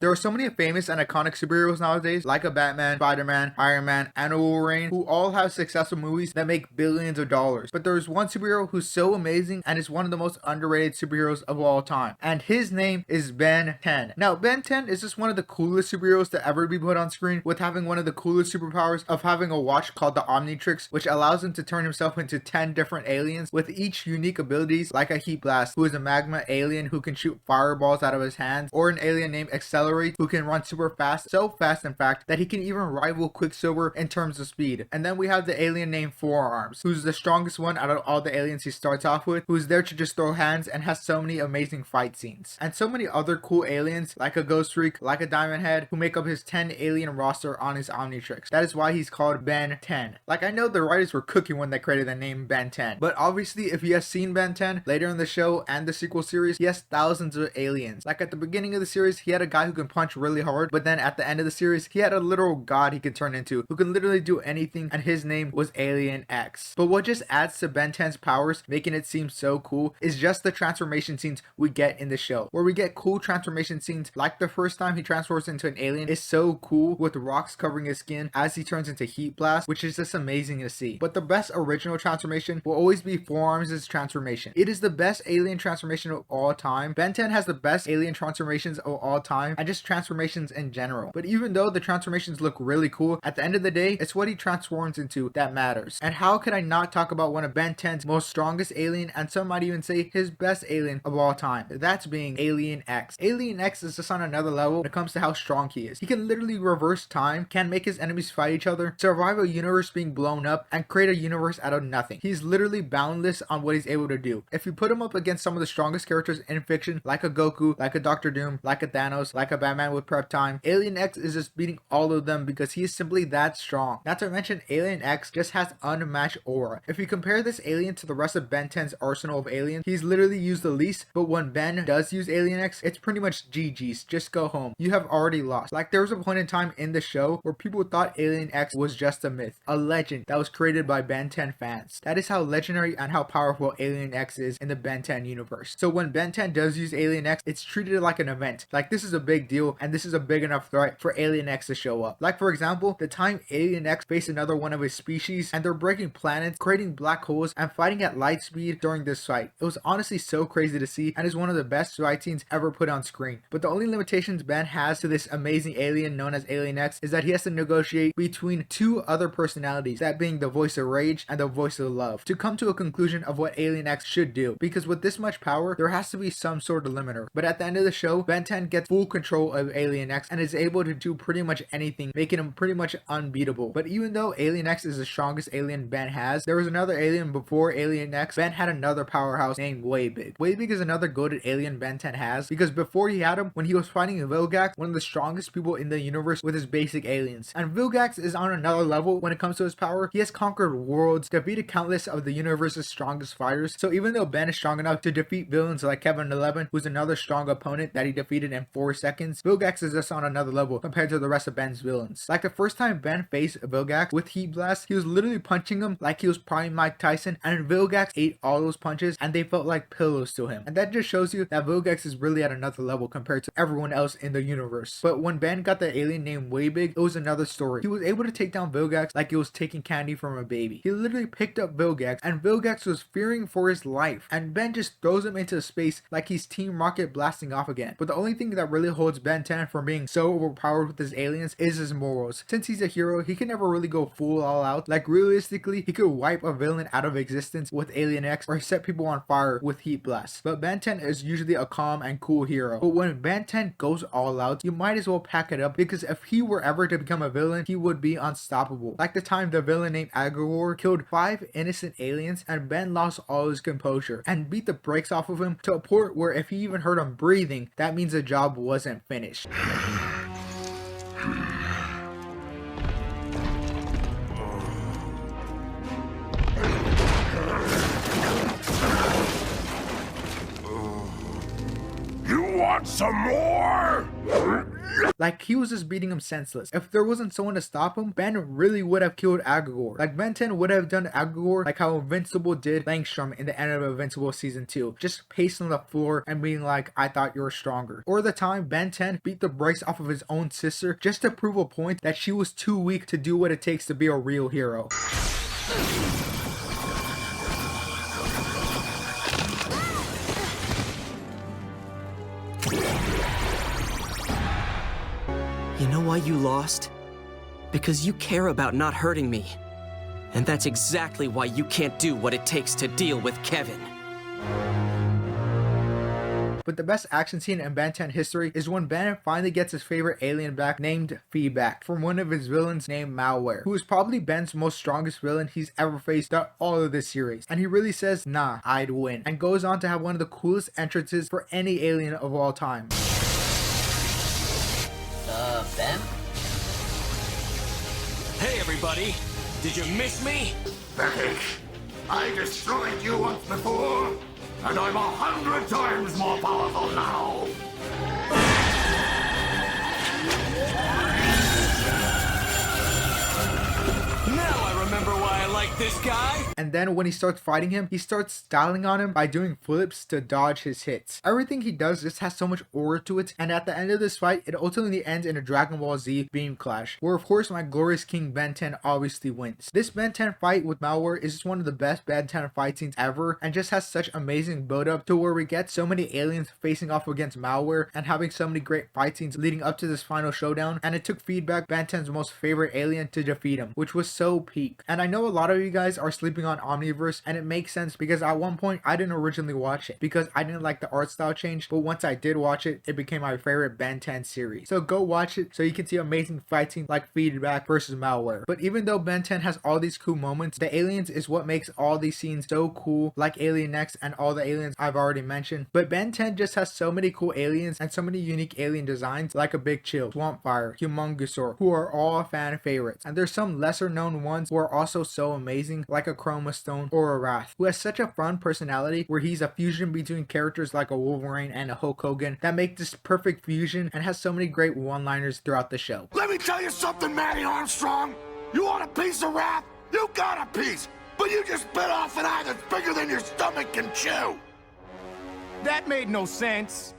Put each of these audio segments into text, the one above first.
There are so many famous and iconic superheroes nowadays, like a Batman, Spiderman, Iron Man, and a Wolverine, who all have successful movies that make billions of dollars. But there is one superhero who's so amazing and is one of the most underrated superheroes of all time. And his name is Ben 10. Now, Ben 10 is just one of the coolest superheroes to ever be put on screen, with having one of the coolest superpowers of having a watch called the Omnitrix, which allows him to turn himself into 10 different aliens, with each unique abilities, like a heatblast, who is a magma alien who can shoot fireballs out of his hands, or an alien named Accelerate, who can run super fast, so fast in fact that he can even rival Quicksilver in terms of speed. And then we have the alien named Forearms, who's the strongest one out of all the aliens he starts off with, who's there to just throw hands and has so many amazing fight scenes. And so many other cool aliens, like a Ghost Freak, like a Diamond Head, who make up his 10 alien roster on his Omnitrix. That is why he's called Ben 10. Like, I know the writers were cooking when they created the name Ben 10, but obviously if you have seen Ben 10 later in the show and the sequel series, he has thousands of aliens. Like at the beginning of the series, he had a guy who can punch really hard, but then at the end of the series, he had a literal god he could turn into, who can literally do anything, and his name was Alien X. But what just adds to Ben 10's powers, making it seem so cool, is just the transformation scenes we get in the show, where we get cool transformation scenes, like the first time he transforms into an alien is so cool, with rocks covering his skin as he turns into heat blast, which is just amazing to see. But the best original transformation will always be Forearms' transformation. It is the best alien transformation of all time. Ben 10 has the best alien transformations of all time, and just transformations in general. But even though the transformations look really cool, at the end of the day, it's what he transforms into that matters. And how could I not talk about one of Ben 10's most strongest alien, and some might even say his best alien of all time? That's being Alien X. Alien X is just on another level when it comes to how strong he is. He can literally reverse time, can make his enemies fight each other, survive a universe being blown up, and create a universe out of nothing. He's literally boundless on what he's able to do. If you put him up against some of the strongest characters in fiction, like a Goku, like a Doctor Doom, like a Thanos, like a Batman with prep time, Alien X is just beating all of them because he is simply that strong. Not to mention, Alien X just has unmatched aura. If you compare this alien to the rest of Ben 10's arsenal of aliens, he's literally used the least, but when Ben does use Alien X, it's pretty much GG's, just go home. You have already lost. Like, there was a point in time in the show where people thought Alien X was just a myth, a legend that was created by Ben 10 fans. That is how legendary and how powerful Alien X is in the Ben 10 universe. So when Ben 10 does use Alien X, it's treated like an event. Like, this is a big deal, and this is a big enough threat for Alien X to show up. Like, for example, the time Alien X faced another one of his species, and they're breaking planets, creating black holes, and fighting at light speed during this fight. It was honestly so crazy to see, and is one of the best fight scenes ever put on screen. But the only limitations Ben has to this amazing alien known as Alien X is that he has to negotiate between two other personalities, that being the voice of rage and the voice of love, to come to a conclusion of what Alien X should do. Because with this much power, there has to be some sort of limiter. But at the end of the show, Ben 10 gets full control of Alien X and is able to do pretty much anything, making him pretty much unbeatable. But even though Alien X is the strongest alien Ben has, there was another alien before Alien X. Ben had another powerhouse named Way Big. Way Big is another goated alien Ben 10 has, because before he had him, when he was fighting Vilgax, one of the strongest people in the universe with his basic aliens. And Vilgax is on another level when it comes to his power. He has conquered worlds, defeated countless of the universe's strongest fighters. So even though Ben is strong enough to defeat villains like Kevin 11, who's another strong opponent that he defeated in 4 seconds, Vilgax is just on another level compared to the rest of Ben's villains. Like the first time Ben faced Vilgax with Heat Blast, he was literally punching him like he was prime Mike Tyson, and Vilgax ate all those punches and they felt like pillows to him. And that just shows you that Vilgax is really at another level compared to everyone else in the universe. But when Ben got the alien named Way Big, it was another story. He was able to take down Vilgax like he was taking candy from a baby. He literally picked up Vilgax, and Vilgax was fearing for his life, and Ben just throws him into space like he's Team Rocket blasting off again. But the only thing that really holds Ben 10 from being so overpowered with his aliens is his morals. Since he's a hero, he can never really go full all out. Like, realistically, he could wipe a villain out of existence with Alien X, or set people on fire with Heat Blast. But Ben 10 is usually a calm and cool hero. But when Ben 10 goes all out, you might as well pack it up, because if he were ever to become a villain, he would be unstoppable. Like the time the villain named Agawar killed 5 innocent aliens, and Ben lost all his composure and beat the brakes off of him to a point where if he even heard him breathing, that means the job wasn't finished. You want some more? Like, he was just beating him senseless. If there wasn't someone to stop him, Ben really would have killed Agagor. Like, Ben 10 would have done Agagor like how Invincible did Langstrom in the end of Invincible Season 2. Just pacing on the floor and being like, I thought you were stronger. Or the time Ben 10 beat the brakes off of his own sister just to prove a point that she was too weak to do what it takes to be a real hero. You know why you lost? Because you care about not hurting me. And that's exactly why you can't do what it takes to deal with Kevin. But the best action scene in Ben 10 history is when Ben finally gets his favorite alien back named Feedback from one of his villains named Malware, who is probably Ben's most strongest villain he's ever faced throughout all of this series. And he really says, nah, I'd win. And goes on to have one of the coolest entrances for any alien of all time. Ben? Hey everybody! Did you miss me? Becky, I destroyed you once before, and I'm 100 times more powerful now! Now I remember why I like this guy! And then when he starts fighting him, he starts styling on him by doing flips to dodge his hits. Everything he does just has so much aura to it, and at the end of this fight, it ultimately ends in a Dragon Ball Z beam clash, where of course my glorious king Ben 10 obviously wins. This Ben 10 fight with Malware is just one of the best Ben 10 fight scenes ever, and just has such amazing build up to where we get so many aliens facing off against Malware and having so many great fight scenes leading up to this final showdown, and it took Feedback, Ben 10's most favorite alien, to defeat him, which was so peak. And I know a lot of you guys are sleeping on Omniverse, and it makes sense because at one point I didn't originally watch it because I didn't like the art style change, but once I did watch it, it became my favorite Ben 10 series. So go watch it so you can see amazing fight scenes like Feedback versus Malware. But even though Ben 10 has all these cool moments, the aliens is what makes all these scenes so cool, like Alien X and all the aliens I've already mentioned. But Ben 10 just has so many cool aliens and so many unique alien designs like a Big Chill, Swampfire, Humongosaur, who are all fan favorites. And there's some lesser known ones who are also so amazing, like a Chroma Stone or a Wrath, who has such a fun personality where he's a fusion between characters like a Wolverine and a Hulk Hogan that make this perfect fusion and has so many great one-liners throughout the show. Let me tell you something, Matty Armstrong! You want a piece of wrath? You got a piece! But you just bit off an eye that's bigger than your stomach can chew! That made no sense.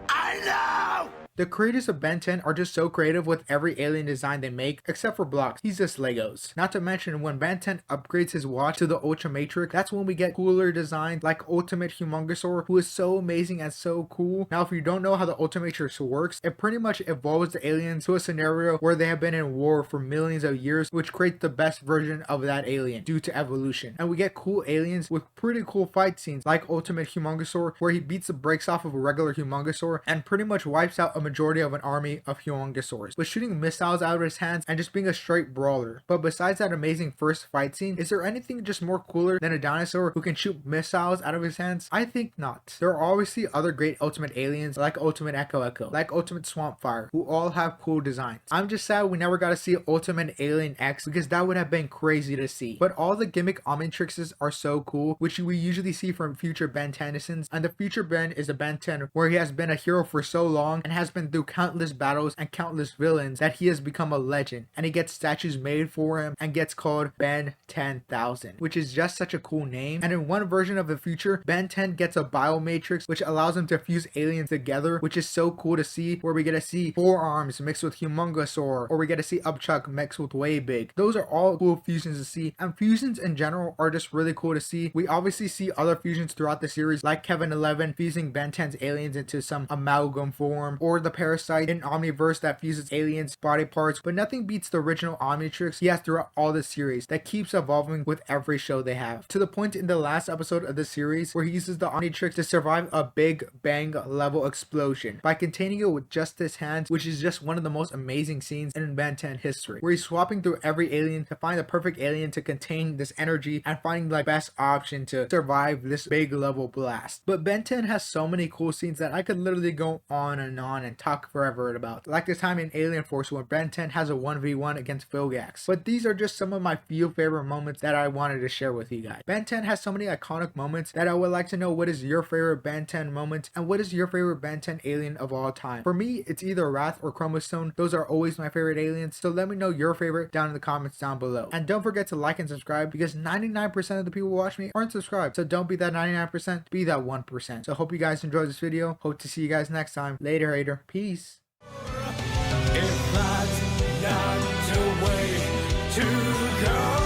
I know! The creators of Ben 10 are just so creative with every alien design they make, except for Blocks. He's just Legos. Not to mention, when Ben 10 upgrades his watch to the Ultimatrix, that's when we get cooler designs like Ultimate Humongosaur, who is so amazing and so cool. Now, if you don't know how the Ultimatrix works, it pretty much evolves the aliens to a scenario where they have been in war for millions of years, which creates the best version of that alien due to evolution. And we get cool aliens with pretty cool fight scenes like Ultimate Humongosaur, where he beats the brakes off of a regular Humongosaur and pretty much wipes out a majority of an army of Humongosaurs, but shooting missiles out of his hands and just being a straight brawler. But besides that amazing first fight scene, is there anything just more cooler than a dinosaur who can shoot missiles out of his hands? I think not. There are obviously other great ultimate aliens like Ultimate Echo, like Ultimate Swampfire, who all have cool designs. I'm just sad we never got to see Ultimate Alien X because that would have been crazy to see. But all the gimmick omnitrixes are so cool, which we usually see from future Ben Tennysons, and the future Ben is a Ben 10 where he has been a hero for so long and has been through countless battles and countless villains that he has become a legend, and he gets statues made for him and gets called Ben 10,000, which is just such a cool name. And in one version of the future, Ben 10 gets a biomatrix which allows him to fuse aliens together, which is so cool to see, where we get to see Forearms mixed with Humongosaur, or we get to see Upchuck mixed with Way Big. Those are all cool fusions to see, and fusions in general are just really cool to see. We obviously see other fusions throughout the series like Kevin 11 fusing Ben 10's aliens into some amalgam form, or the Parasite in Omniverse that fuses aliens' body parts, but nothing beats the original Omnitrix he has throughout all the series that keeps evolving with every show they have. To the point in the last episode of the series where he uses the Omnitrix to survive a Big Bang level explosion by containing it with just his hands, which is just one of the most amazing scenes in Ben 10 history, where he's swapping through every alien to find the perfect alien to contain this energy and finding the best option to survive this big level blast. But Ben 10 has so many cool scenes that I could literally go on and talk forever about. Like this time in Alien Force when Ben 10 has a 1v1 against Vilgax. But these are just some of my few favorite moments that I wanted to share with you guys. Ben 10 has so many iconic moments that I would like to know what is your favorite Ben 10 moment and what is your favorite Ben 10 alien of all time. For me, it's either Wrath or Chromostone. Those are always my favorite aliens, so let me know your favorite down in the comments down below. And don't forget to like and subscribe because 99% of the people who watch me aren't subscribed. So don't be that 99%, be that 1%. So hope you guys enjoyed this video. Hope to see you guys next time. Later, hater. Peace. If that's not the way to go.